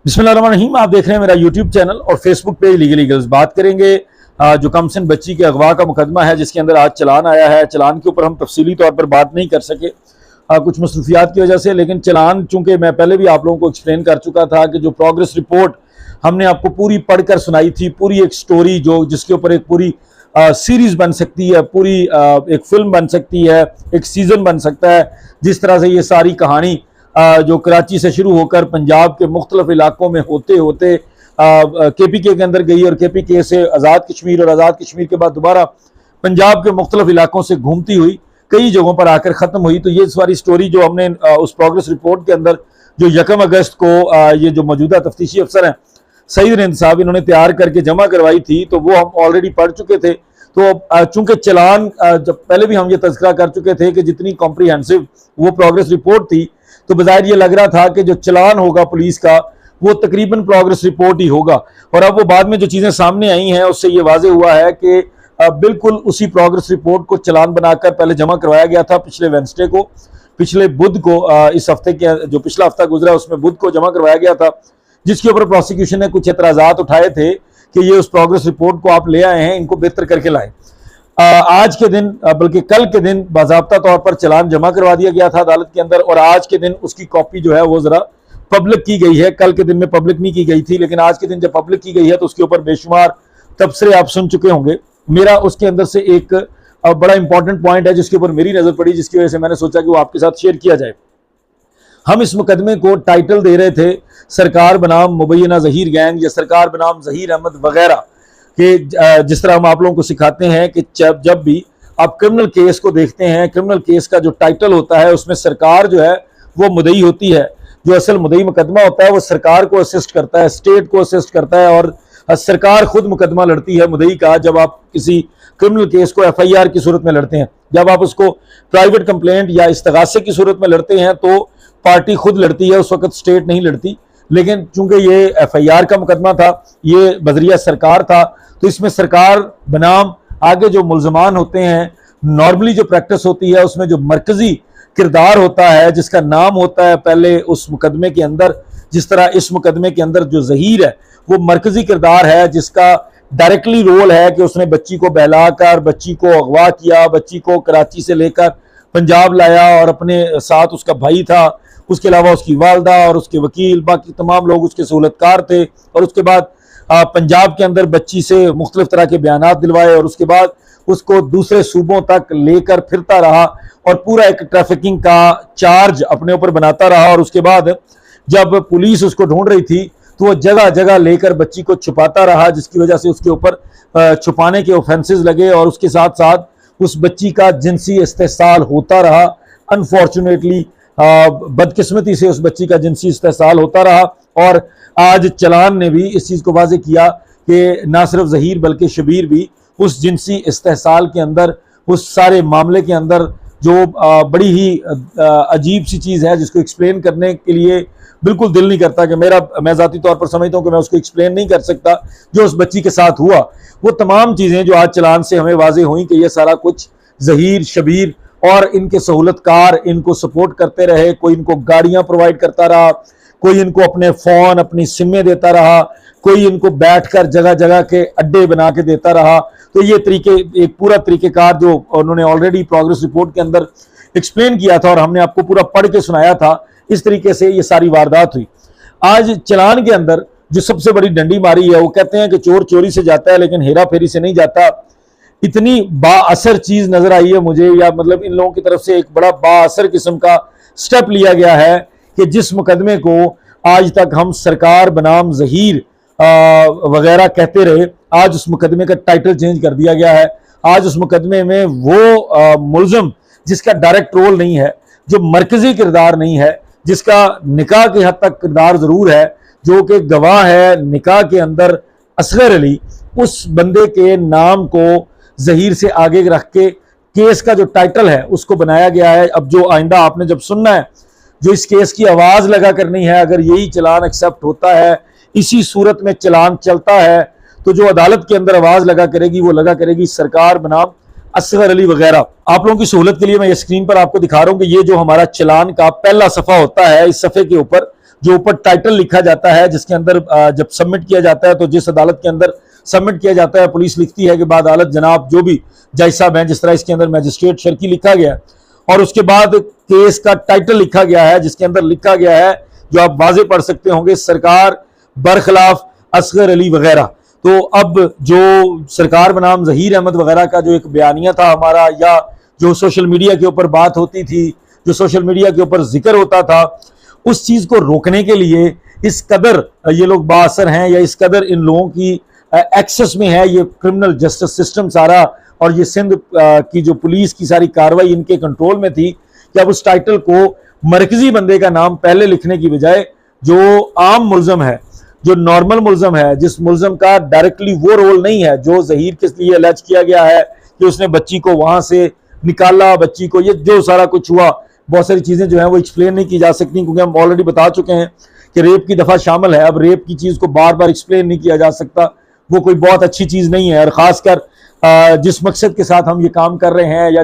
बिस्मिल्लाहिर्रहमानिर्रहीम। आप देख रहे हैं मेरा यूट्यूब चैनल और फेसबुक पेज लीगल ईगल्स। बात करेंगे जो कमसिन बच्ची के अगवा का मुकदमा है जिसके अंदर आज चलान आया है। चलान के ऊपर हम तफसीली तौर पर बात नहीं कर सके कुछ मसरूफियात की वजह से, लेकिन चलान चूंकि मैं पहले भी आप लोगों को एक्सप्लेन कर चुका था कि जो प्रोग्रेस रिपोर्ट हमने आपको पूरी पढ़कर सुनाई थी, पूरी एक स्टोरी जो जिसके ऊपर एक पूरी सीरीज बन सकती है, पूरी एक फिल्म बन सकती है, एक सीजन बन सकता है। जिस तरह से ये सारी कहानी जो कराची से शुरू होकर पंजाब के मुख्तलिफ इलाकों में होते होते KPK के अंदर गई और KPK से आज़ाद कश्मीर और आज़ाद कश्मीर के बाद दोबारा पंजाब के मुख्तलिफ इलाकों से घूमती हुई कई जगहों पर आकर ख़त्म हुई। तो ये सारी स्टोरी जो हमने उस प्रोग्रेस रिपोर्ट के अंदर जो 1 अगस्त को ये जो मौजूदा तफ्तीशी अफसर हैं सईद रिंद साहब इन्होंने तैयार करके जमा करवाई थी, तो वो हम ऑलरेडी पढ़ चुके थे। तो चूंकि चलान जब पहले भी हम ये तज़किरा कर चुके थे कि जितनी कॉम्प्रिहेंसिव वो प्रोग्रेस रिपोर्ट थी, तो बज़ाहिर ये लग रहा था कि जो चलान होगा पुलिस का वो तकरीबन प्रोग्रेस रिपोर्ट ही होगा। और अब वो बाद में जो चीज़ें सामने आई हैं उससे ये वाज़े हुआ है कि बिल्कुल उसी प्रोग्रेस रिपोर्ट को चलान बनाकर पहले जमा करवाया गया था पिछले वेडनेसडे को, पिछले बुध को, इस हफ्ते के जो पिछला हफ्ता गुजरा उसमें बुध को जमा करवाया गया था, जिसके ऊपर प्रोसिक्यूशन ने कुछ एतराज़ात उठाए थे कि ये उस प्रोग्रेस रिपोर्ट को आप ले आए हैं, इनको बेहतर करके लाएं। आज के दिन बल्कि कल के दिन बाज़ाब्ता तौर पर चलान जमा करवा दिया गया था अदालत के अंदर, और आज के दिन उसकी कॉपी जो है वो ज़रा पब्लिक की गई है। कल के दिन में पब्लिक नहीं की गई थी, लेकिन आज के दिन जब पब्लिक की गई है तो उसके ऊपर बेशुमार तबसरे आप सुन चुके होंगे। मेरा उसके अंदर से एक बड़ा इंपॉर्टेंट पॉइंट है जिसके ऊपर मेरी नज़र पड़ी, जिसकी वजह से मैंने सोचा कि वो आपके साथ शेयर किया जाए। हम इस मुकदमे को टाइटल दे रहे थे सरकार बनाम मुबैना ज़हीर गैंग या सरकार बनाम ज़हीर अहमद वगैरह कि जिस तरह हम आप लोगों को सिखाते हैं कि जब भी आप क्रिमिनल केस को देखते हैं, क्रिमिनल केस का जो टाइटल होता है उसमें सरकार जो है वो मुदई होती है। जो असल मुदई मुकदमा होता है वो सरकार को असिस्ट करता है, स्टेट को असिस्ट करता है, और सरकार खुद मुकदमा लड़ती है मुदई का। जब आप किसी क्रिमिनल केस को FIR की सूरत में लड़ते हैं, जब आप उसको प्राइवेट कंप्लेंट या इस्तगासे की सूरत में लड़ते हैं तो पार्टी खुद लड़ती है, उस वक्त स्टेट नहीं लड़ती। लेकिन चूंकि ये FIR का मुकदमा था, ये बजरिया सरकार था, तो इसमें सरकार बनाम आगे जो मुल्जमान होते हैं, नॉर्मली जो प्रैक्टिस होती है उसमें जो मरकजी किरदार होता है जिसका नाम होता है पहले उस मुकदमे के अंदर, जिस तरह इस मुकदमे के अंदर जो ज़हीर है वो मरकजी किरदार है जिसका डायरेक्टली रोल है कि उसने बच्ची को बहलाकर बच्ची को अगवा किया, बच्ची को कराची से लेकर पंजाब लाया, और अपने साथ उसका भाई था, उसके अलावा उसकी वालदा और उसके वकील, बाकी तमाम लोग उसके सहूलतकार थे। और उसके बाद पंजाब के अंदर बच्ची से मुख्तलिफ तरह के बयानात दिलवाए, और उसके बाद उसको दूसरे सूबों तक लेकर फिरता रहा और पूरा एक ट्रैफिकिंग का चार्ज अपने ऊपर बनाता रहा। और उसके बाद जब पुलिस उसको ढूंढ रही थी तो वो जगह जगह लेकर बच्ची को छुपाता रहा, जिसकी वजह से उसके ऊपर छुपाने के ऑफेंसेस लगे, और उसके साथ साथ उस बच्ची का जिनसी इस्तेसाल होता रहा। अनफॉर्चुनेटली बदकिस्मती से उस बच्ची का जिनसी इस्तेसाल होता रहा। और आज चलान ने भी इस चीज़ को वाज़ेह किया कि ना सिर्फ ज़हीर बल्कि शबीर भी उस जिनसी इस्तेसाल के अंदर, उस सारे मामले के अंदर जो बड़ी ही अजीब सी चीज़ है जिसको एक्सप्लेन करने के लिए बिल्कुल दिल नहीं करता कि मैं ज़ाती तौर पर समझता हूँ कि मैं उसको एक्सप्लेन नहीं कर सकता जो उस बच्ची के साथ हुआ। वो तमाम चीज़ें जो आज चलान से हमें वाज़ेह हुई कि ये सारा कुछ ज़हीर, शबीर और इनके सहूलतकार इनको सपोर्ट करते रहे। कोई इनको गाड़ियाँ प्रोवाइड करता रहा, कोई इनको अपने फ़ोन, अपनी सिमें देता रहा, कोई इनको बैठकर जगह जगह के अड्डे बना के देता रहा। तो ये तरीके, एक पूरा तरीक़ेकार जो उन्होंने ऑलरेडी प्रोग्रेस रिपोर्ट के अंदर एक्सप्लेन किया था और हमने आपको पूरा पढ़ के सुनाया था, इस तरीके से ये सारी वारदात हुई। आज चलान के अंदर जो सबसे बड़ी डंडी मारी है, वो कहते हैं कि चोर चोरी से जाता है लेकिन हेरा फेरी से नहीं जाता। इतनी बाअसर चीज़ नज़र आई है मुझे, या मतलब इन लोगों की तरफ से एक बड़ा बाअसर किस्म का स्टेप लिया गया है कि जिस मुकदमे को आज तक हम सरकार बनाम ज़हीर वगैरह कहते रहे, आज उस मुकदमे का टाइटल चेंज कर दिया गया है। आज उस मुकदमे में वो मुल्ज़म जिसका डायरेक्ट रोल नहीं है, जो मरकजी किरदार नहीं है, जिसका निकाह की हद तक किरदार ज़रूर है, जो कि गवाह है निकाह के अंदर असगर अली, उस बंदे के नाम को ज़हीर से आगे रख के केस का जो टाइटल है उसको बनाया गया है। अब जो आइंदा आपने जब सुनना है, जो इस केस की आवाज़ लगा करनी है, अगर यही चलान एक्सेप्ट होता है, इसी सूरत में चलान चलता है, तो जो अदालत के अंदर आवाज़ लगा करेगी वो लगा करेगी सरकार बनाम असगर अली वगैरह। आप लोगों की सहूलत के लिए मैं ये स्क्रीन पर आपको दिखा रहा हूँ कि ये जो हमारा चलान का पहला सफ़ा होता है, इस सफ़े के ऊपर जो ऊपर टाइटल लिखा जाता है, जिसके अंदर जब सबमिट किया जाता है तो जिस अदालत के अंदर सबमिट किया जाता है पुलिस लिखती है कि बाद अदालत जनाब जो भी जज साहब हैं, जिस तरह इसके अंदर मजिस्ट्रेट शर्की लिखा गया है, और उसके बाद केस का टाइटल लिखा गया है जिसके अंदर लिखा गया है, जो आप वाजे पढ़ सकते होंगे, सरकार बरखिलाफ असगर अली वगैरह। तो अब जो सरकार बनाम जहीर अहमद वगैरह का जो एक बयानिया था हमारा, या जो सोशल मीडिया के ऊपर बात होती थी, जो सोशल मीडिया के ऊपर जिक्र होता था, उस चीज को रोकने के लिए इस कदर ये लोग बाअसर हैं, या इस कदर इन लोगों की एक्सेस में है ये क्रिमिनल जस्टिस सिस्टम सारा, और ये सिंध की जो पुलिस की सारी कार्रवाई इनके कंट्रोल में थी, कि अब उस टाइटल को मरकजी बंदे का नाम पहले लिखने की बजाय जो आम मुल्जम है, जो नॉर्मल मुल्जम है, जिस मुल्जम का डायरेक्टली वो रोल नहीं है जो जहीर के लिए अलर्ज किया गया है कि उसने बच्ची को वहां से निकाला, बच्ची को ये जो सारा कुछ हुआ, बहुत सारी चीजें जो है वो एक्सप्लेन नहीं की जा सकती, क्योंकि हम ऑलरेडी बता चुके हैं कि रेप की दफा शामिल है। अब रेप की चीज को बार बार एक्सप्लेन नहीं किया जा सकता, वो कोई बहुत अच्छी चीज नहीं है। और खासकर जिस मकसद के साथ हम ये काम कर रहे हैं, या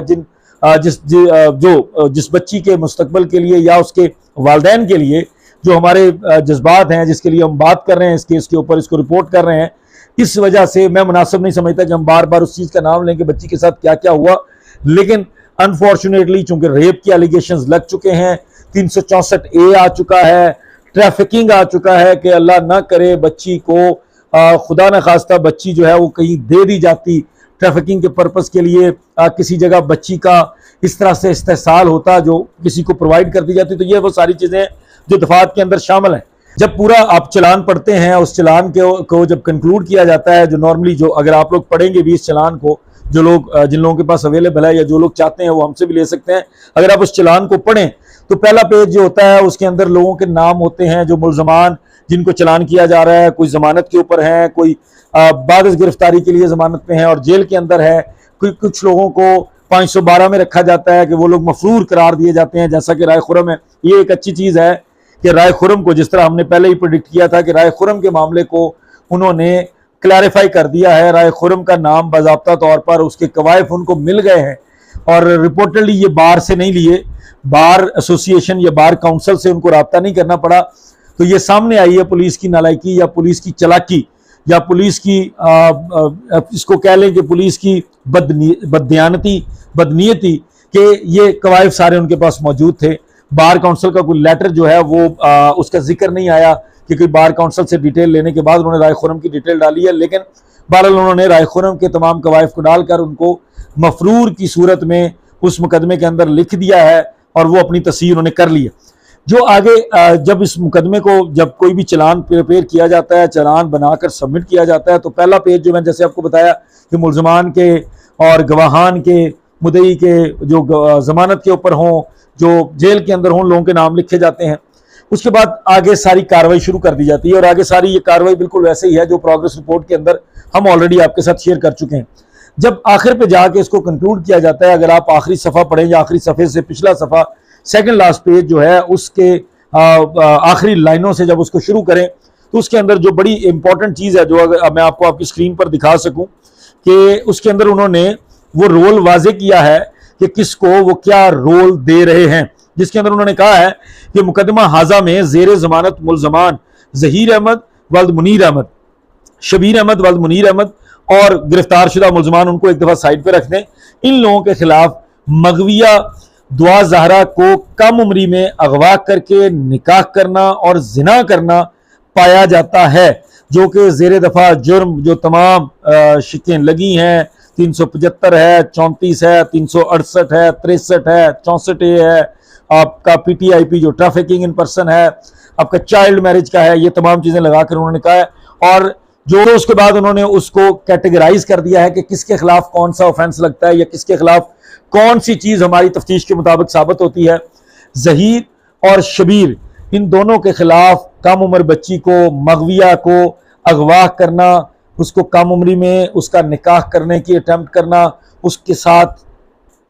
जिस बच्ची के मुस्तकबल के लिए या उसके वालिदैन के लिए जो हमारे जज्बात हैं, जिसके लिए हम बात कर रहे हैं इस केस के ऊपर, इसको रिपोर्ट कर रहे हैं, इस वजह से मैं मुनासिब नहीं समझता कि हम बार बार उस चीज का नाम लें कि बच्ची के साथ क्या क्या हुआ। लेकिन अनफॉर्चुनेटली चूंकि रेप के एलिगेशंस लग चुके हैं, 364A आ चुका है, ट्रैफिकिंग आ चुका है, कि अल्लाह ना करे बच्ची को खुदा न खास्ता बच्ची जो है वो कहीं दे दी जाती ट्रैफिकिंग के पर्पस के लिए, किसी जगह बच्ची का इस तरह से इस्तेसाल होता जो किसी को प्रोवाइड कर दी जाती। तो ये वो सारी चीजें जो दफात के अंदर शामिल हैं। जब पूरा आप चलान पढ़ते हैं, उस चलान को जब कंक्लूड किया जाता है, जो नॉर्मली जो अगर आप लोग पढ़ेंगे भी इस चलान को, जो लोग जिन लोगों के पास अवेलेबल है या जो लोग चाहते हैं वो हमसे भी ले सकते हैं, अगर आप उस चलान को पढ़ें तो पहला पेज जो होता है उसके अंदर लोगों के नाम होते हैं, जो मुल्जमान जिनको चलान किया जा रहा है, कोई जमानत के ऊपर है, कोई बाद गिरफ्तारी के लिए जमानत में है और जेल के अंदर है, कुछ लोगों को 512 में रखा जाता है कि वो लोग मफरूर करार दिए जाते हैं, जैसा कि राय खुरम है। ये एक अच्छी चीज है कि राय खुरम को, जिस तरह हमने पहले ही प्रेडिक्ट किया था कि राय खुरम के मामले को उन्होंने क्लैरिफाई कर दिया है। राय खुरम का नाम बाज़ाब्ता तौर पर उसके कवायफ उनको मिल गए हैं, और रिपोर्टेडली ये बार से नहीं लिए, बार एसोसिएशन या बार काउंसिल से उनको रब्ता नहीं करना पड़ा। तो ये सामने आई है पुलिस की नालायकी या पुलिस की चलाकी या पुलिस की इसको कह लें कि पुलिस की बदनीयती के ये कवायफ सारे उनके पास मौजूद थे। बार काउंसिल का कोई लेटर जो है वो उसका जिक्र नहीं आया कि कोई बार काउंसिल से डिटेल लेने के बाद उन्होंने राय खुरम की डिटेल डाली है, लेकिन बहरहाल उन्होंने राय खुरम के तमाम कवायफ को डालकर उनको मफरूर की सूरत में उस मुकदमे के अंदर लिख दिया है और वो अपनी तस्वीर उन्होंने कर ली है। जो आगे जब इस मुकदमे को जब कोई भी चलान प्रिपेयर किया जाता है, चलान बनाकर सबमिट किया जाता है, तो पहला पेज जो मैंने जैसे आपको बताया कि मुल्जमान के और गवाहान के, मुदई के जो जमानत के ऊपर हों, जो जेल के अंदर हों, लोगों के नाम लिखे जाते हैं। उसके बाद आगे सारी कार्रवाई शुरू कर दी जाती है, और आगे सारी ये कार्रवाई बिल्कुल वैसे ही है जो प्रोग्रेस रिपोर्ट के अंदर हम ऑलरेडी आपके साथ शेयर कर चुके हैं। जब आखिर पे जाके इसको कंक्लूड किया जाता है, अगर आप आखिरी सफ़ा पढ़ें या आखिरी सफ़े से पिछला सफ़ा, सेकंड लास्ट पेज जो है उसके आखिरी लाइनों से जब उसको शुरू करें तो उसके अंदर जो बड़ी इंपॉर्टेंट चीज़ है, जो अगर मैं आपको आपकी स्क्रीन पर दिखा सकूं, कि उसके अंदर उन्होंने वो रोल वाजे किया है कि किसको वो क्या रोल दे रहे हैं, जिसके अंदर उन्होंने कहा है कि मुकदमा हाजा में जेर जमानत मुल्जमान जहीर अहमद वल्द मुनीर अहमद, शबीर अहमद वल्द मुनीर अहमद और गिरफ्तार शुदा मुल्जमान, उनको एक दफ़ा साइड पर रख दें। इन लोगों के खिलाफ मगविया दुआ जहरा को कम उम्री में अगवा करके निकाह करना और जिना करना पाया जाता है, जो कि जेर दफा जुर्म जो तमाम शिकें लगी हैं, 375 है, 34 है, 368 है, 63 है, 64A है, आपका PTIP जो ट्रैफिकिंग इन पर्सन है, आपका चाइल्ड मैरिज का है, ये तमाम चीजें लगाकर उन्होंने कहा है। और जो उसके बाद उन्होंने उसको कैटेगराइज कर दिया है कि किसके खिलाफ कौन सा ऑफेंस लगता है या किसके खिलाफ कौन सी चीज हमारी तफ्तीश के मुताबिक साबित होती है। जहीर और शबीर, इन दोनों के खिलाफ कम उम्र बच्ची को, मगविया को अगवा करना, उसको कम उम्री में उसका निकाह करने की अटेम्प्ट करना, उसके साथ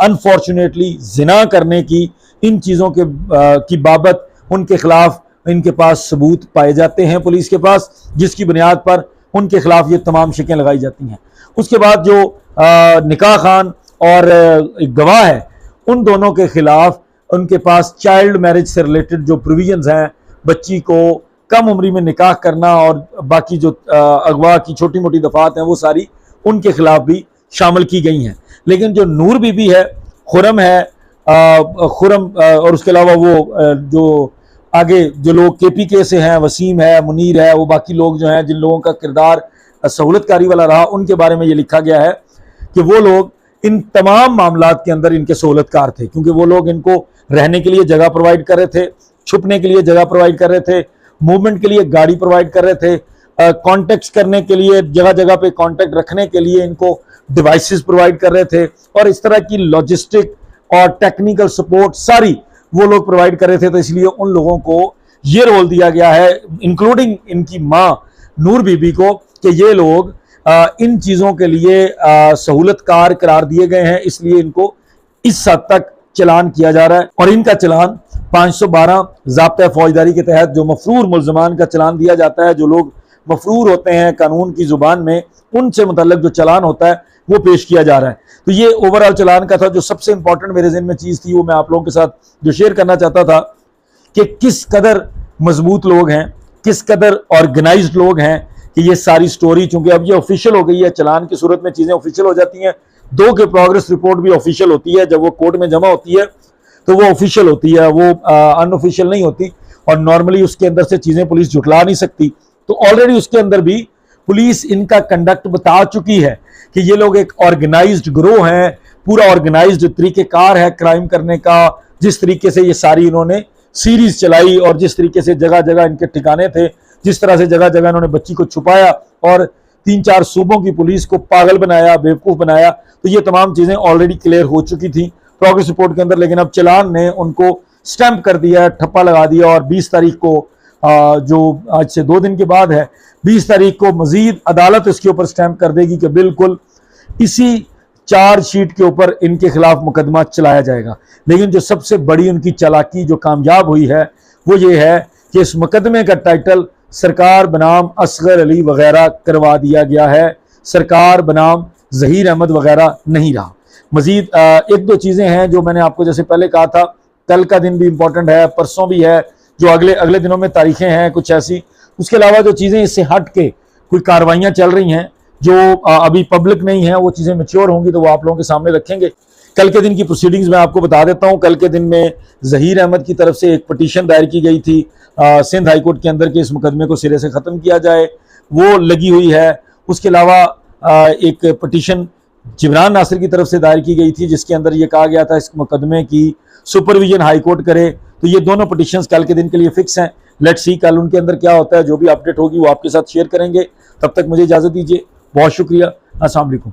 अनफॉर्चुनेटली जिना करने की, इन चीज़ों की बाबत उनके खिलाफ इनके पास सबूत पाए जाते हैं पुलिस के पास, जिसकी बुनियाद पर उनके खिलाफ ये तमाम शिकें लगाई जाती हैं। उसके बाद जो निकाह खान और गवाह है, उन दोनों के खिलाफ उनके पास चाइल्ड मैरिज से रिलेटेड जो प्रोविजंस हैं बच्ची को कम उम्री में निकाह करना और बाकी जो अगवा की छोटी मोटी दफात हैं वो सारी उनके खिलाफ भी शामिल की गई हैं। लेकिन जो नूर बीबी है, खुरम है, खुरम और उसके अलावा वो जो आगे जो लोग KPK से हैं, वसीम है, मुनीर है, वो बाकी लोग जो हैं जिन लोगों का किरदार सहूलतकारी वाला रहा, उनके बारे में ये लिखा गया है कि वो लोग इन तमाम मामलात के अंदर इनके सहूलतकार थे, क्योंकि वो लोग इनको रहने के लिए जगह प्रोवाइड कर रहे थे, छुपने के लिए जगह प्रोवाइड कर रहे थे, मूवमेंट के लिए गाड़ी प्रोवाइड कर रहे थे, कॉन्टेक्ट करने के लिए जगह जगह पे कॉन्टेक्ट रखने के लिए इनको डिवाइसेस प्रोवाइड कर रहे थे, और इस तरह की लॉजिस्टिक और टेक्निकल सपोर्ट सारी वो लोग प्रोवाइड कर रहे थे। तो इसलिए उन लोगों को ये रोल दिया गया है, इंक्लूडिंग इनकी मां नूर बीबी को, कि ये लोग इन चीजों के लिए सहूलतकार करार दिए गए हैं, इसलिए इनको इस हद तक चलान किया जा रहा है। और इनका चलान 512 ज़ाब्ता फौजदारी के तहत जो मफरूर मुल्ज़मान का चलान दिया जाता है, जो लोग मफरूर होते हैं कानून की जुबान में, उनसे मुतल्लक जो चलान होता है वो पेश किया जा रहा है। तो ये ओवरऑल चलान का था। जो सबसे इंपॉर्टेंट मेरे ज़हन में चीज़ थी वो मैं आप लोगों के साथ जो शेयर करना चाहता था कि किस कदर मजबूत लोग हैं, किस कदर ऑर्गेनाइज्ड लोग हैं कि ये सारी स्टोरी, चूंकि अब ये ऑफिशियल हो गई है, चलान की सूरत में चीज़ें ऑफिशियल हो जाती हैं, 2 के प्रोग्रेस रिपोर्ट भी ऑफिशियल होती है, जब वो कोर्ट में जमा होती है तो वो ऑफिशियल होती है, वो अनऑफिशियल नहीं होती, और नॉर्मली उसके अंदर से चीज़ें पुलिस जुटला नहीं सकती। तो ऑलरेडी उसके अंदर भी पुलिस इनका कंडक्ट बता चुकी है कि ये लोग एक ऑर्गेनाइज्ड ग्रोह हैं, पूरा ऑर्गेनाइज्ड तरीकेकार है क्राइम करने का। जिस तरीके से ये सारी इन्होंने सीरीज चलाई और जिस तरीके से जगह जगह इनके ठिकाने थे, जिस तरह से जगह जगह इन्होंने बच्ची को छुपाया और 3-4 सूबों की पुलिस को पागल बनाया, बेवकूफ़ बनाया, तो ये तमाम चीज़ें ऑलरेडी क्लियर हो चुकी थी प्रोग्रेस रिपोर्ट के अंदर। लेकिन अब चलान ने उनको स्टैंप कर दिया, ठप्पा लगा दिया, और 20 तारीख को जो आज से 2 दिन के बाद है, 20 तारीख को मजीद अदालत इसके ऊपर स्टैंप कर देगी कि बिल्कुल इसी चार्जशीट के ऊपर इनके खिलाफ मुकदमा चलाया जाएगा। लेकिन जो सबसे बड़ी उनकी चालाकी जो कामयाब हुई है वो ये है कि इस मुकदमे का टाइटल सरकार बनाम असगर अली वगैरह करवा दिया गया है, सरकार बनाम जहीर अहमद वगैरह नहीं रहा। मजीद 1-2 चीज़ें हैं जो मैंने आपको जैसे पहले कहा था, कल का दिन भी इंपॉर्टेंट है, परसों भी है, जो अगले दिनों में तारीखें हैं कुछ ऐसी। उसके अलावा जो चीज़ें इससे हट के कोई कार्रवाइयाँ चल रही हैं जो अभी पब्लिक नहीं है, वो चीज़ें मैच्योर होंगी तो वो आप लोगों के सामने रखेंगे। कल के दिन की प्रोसीडिंग्स मैं आपको बता देता हूँ। कल के दिन में जहीर अहमद की तरफ से एक पटिशन दायर की गई थी सिंध हाई कोर्ट के अंदर कि इस मुकदमे को सिरे से ख़त्म किया जाए, वो लगी हुई है। उसके अलावा एक पटिशन जिब्रान नासिर की तरफ से दायर की गई थी जिसके अंदर ये कहा गया था इस मुकदमे की सुपरविजन हाई कोर्ट करे। तो ये दोनों पटिशंस कल के दिन के लिए फिक्स हैं। लेट्स सी कल उनके अंदर क्या होता है, जो भी अपडेट होगी वो आपके साथ शेयर करेंगे। तब तक मुझे इजाज़त दीजिए, बहुत शुक्रिया, अस्सलाम वालेकुम।